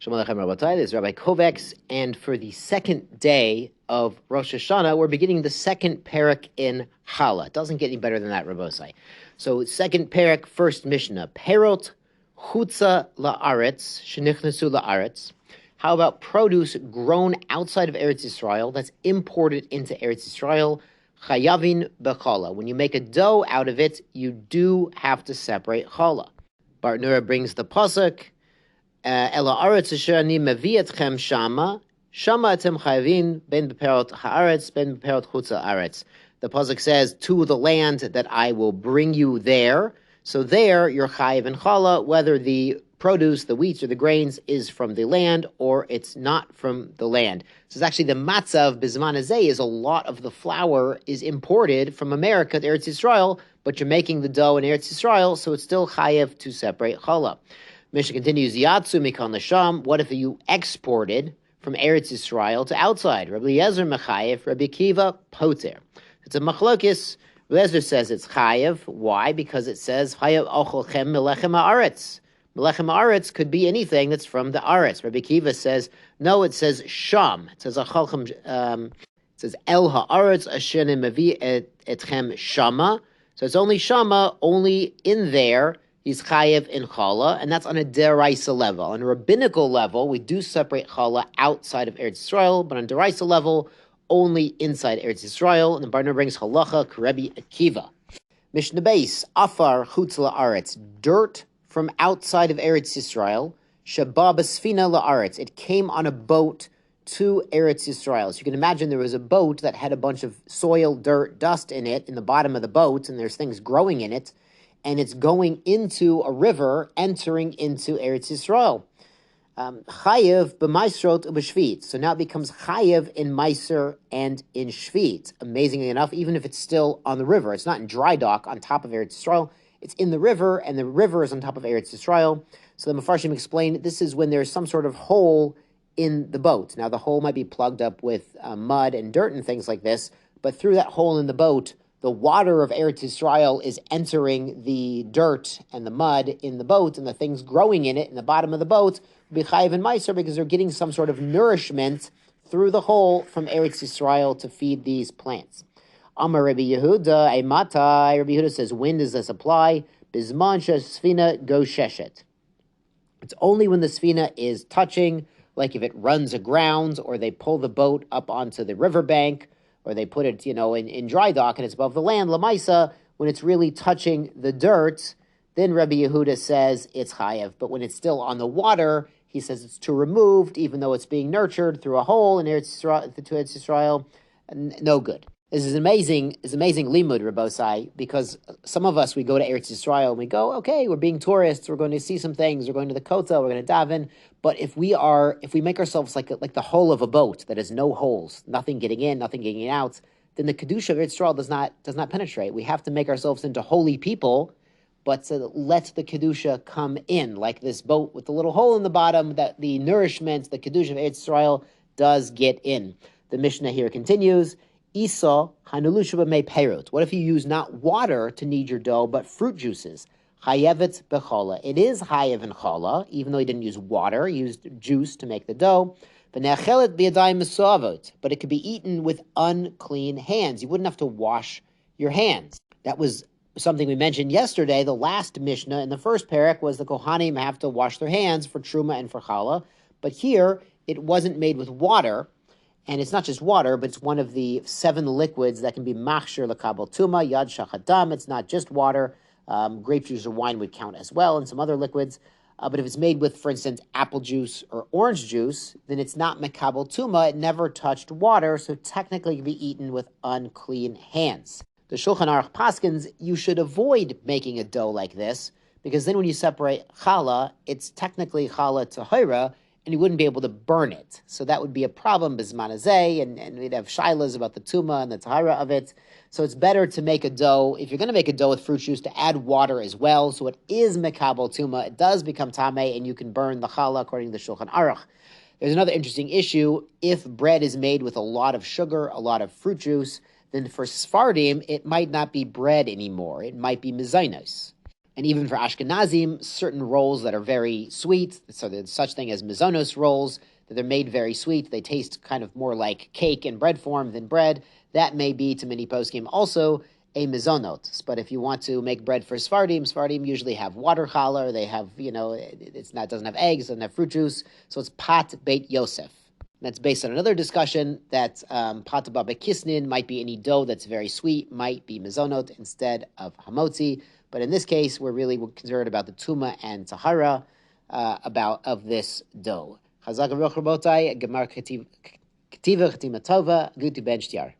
Shalom Aleichem Rabotai, this is Rabbi Kovacs, and for the second day of Rosh Hashanah, we're beginning the second parak in Challah. It doesn't get any better than that, Rabosai. So, second parak, first Mishnah. Perot hutz laaretz, shenichnesu laaretz. How about produce grown outside of Eretz Yisrael that's imported into Eretz Yisrael? Chayavin b'challah. When you make a dough out of it, you do have to separate challah. Bartnura brings the pasuk. Ela laaretz asher ani mevi etchem shama etem chayavin ben beperot haaretz ben beperot hutz laaretz. The pasuk says, to the land that I will bring you there. So there, you're chayav and challah, whether the produce, the wheat or the grains, is from the land or it's not from the land. So it's actually the matzav bizman hazeh is a lot of the flour is imported from America to Eretz Yisrael, but you're making the dough in Eretz Yisrael, so it's still chayav to separate challah. Mishnah continues, Yatsu mikon l'sham. What if you exported from Eretz Yisrael to outside? Rabbi Eliezer mechayev, Rabbi Akiva poter. It's a machlokis. Rabbi Eliezer says it's chayev. Why? Because it says chayev ocholchem melechem haaretz. Melechem haaretz could be anything that's from the aretz. Rabbi Akiva says no. It says sham. It says acholchem. It says el haaretz asher mevi etchem shama. So it's only shama, only in there. He's chayev in challah, and that's on a deraisa level. On a rabbinical level, we do separate challah outside of Eretz Yisrael, but on deraisa level, only inside Eretz Yisrael. And the Barna brings halacha k'Rebbi Akiva. Mishnah Beis, afar hutz laaretz, dirt from outside of Eretz Yisrael, shaba b'sfina laaretz. It came on a boat to Eretz Yisrael. So you can imagine there was a boat that had a bunch of soil, dirt, dust in it, in the bottom of the boat, and there's things growing in it, and it's going into a river, entering into Eretz Yisrael. Chayev b'maisrot u'b'shvit. So now it becomes chayev in meiser and in shvit. Amazingly enough, even if it's still on the river, it's not in dry dock on top of Eretz Yisrael. It's in the river, and the river is on top of Eretz Yisrael. So the Mefarshim explain this is when there's some sort of hole in the boat. Now the hole might be plugged up with mud and dirt and things like this, but through that hole in the boat, the water of Eretz Yisrael is entering the dirt and the mud in the boat, and the things growing in it in the bottom of the boat will be chayiv and meiser because they're getting some sort of nourishment through the hole from Eretz Yisrael to feed these plants. Amar Rabbi Yehuda, Eimatai. Rabbi Yehuda says, when does this apply? Bizman shesfina gosheshet. It's only when the sfina is touching, like if it runs aground or they pull the boat up onto the riverbank, or they put it, in dry dock and it's above the land, lamaisa, when it's really touching the dirt, then Rabbi Yehuda says it's chayev. But when it's still on the water, he says it's too removed, even though it's being nurtured through a hole in Eretz Yisrael, no good. This is amazing limud, Rabosai, because some of us, we go to Eretz Yisrael and we go, okay, we're being tourists, we're going to see some things, we're going to the kotel, we're going to daven. But if we make ourselves like the hull of a boat that has no holes, nothing getting in, nothing getting out, then the kedusha of Eretz Yisrael does not penetrate. We have to make ourselves into holy people, but to let the kedusha come in, like this boat with the little hole in the bottom, that the nourishment, the kedusha of Eretz Yisrael does get in. The Mishnah here continues. Isa hanulusha me perot. What if you use not water to knead your dough, but fruit juices? Chayevet bechallah. It is chayev in challah, even though he didn't use water, he used juice to make the dough. But it could be eaten with unclean hands. You wouldn't have to wash your hands. That was something we mentioned yesterday. The last Mishnah in the first parak was the Kohanim have to wash their hands for truma and for challah. But here, it wasn't made with water. And it's not just water, but it's one of the 7 liquids that can be machshir l'kabel tuma, yad shachadam. It's not just water. Grape juice or wine would count as well, and some other liquids. But if it's made with, for instance, apple juice or orange juice, then it's not mekabel tuma. It never touched water, so technically it can be eaten with unclean hands. The Shulchan Aruch paskins, you should avoid making a dough like this, because then when you separate challah, it's technically challah tahira, and you wouldn't be able to burn it. So that would be a problem, bizman hazeh, and we'd have shilas about the tuma and the tahara of it. So it's better to make a dough, if you're going to make a dough with fruit juice, to add water as well, so it is mekabel tuma, it does become tameh, and you can burn the challah according to the Shulchan Aruch. There's another interesting issue. If bread is made with a lot of sugar, a lot of fruit juice, then for Sfardim, it might not be bread anymore. It might be mezainos. And even for Ashkenazim, certain rolls that are very sweet, so there's such thing as mizonos rolls, that they're made very sweet. They taste kind of more like cake in bread form than bread. That may be, to many poskim, also a mizonot. But if you want to make bread for Sfardim usually have water challah, they have, it doesn't have eggs, doesn't have fruit juice, so it's pat beit Yosef. That's based on another discussion that pat baba kisnin might be any dough that's very sweet, might be mizonot instead of hamotzi. But in this case, we're concerned about the tuma and tahara of this dough. Chazak v'roch rabotai, gemar ketiva chetima tova, gutu ben shtiar.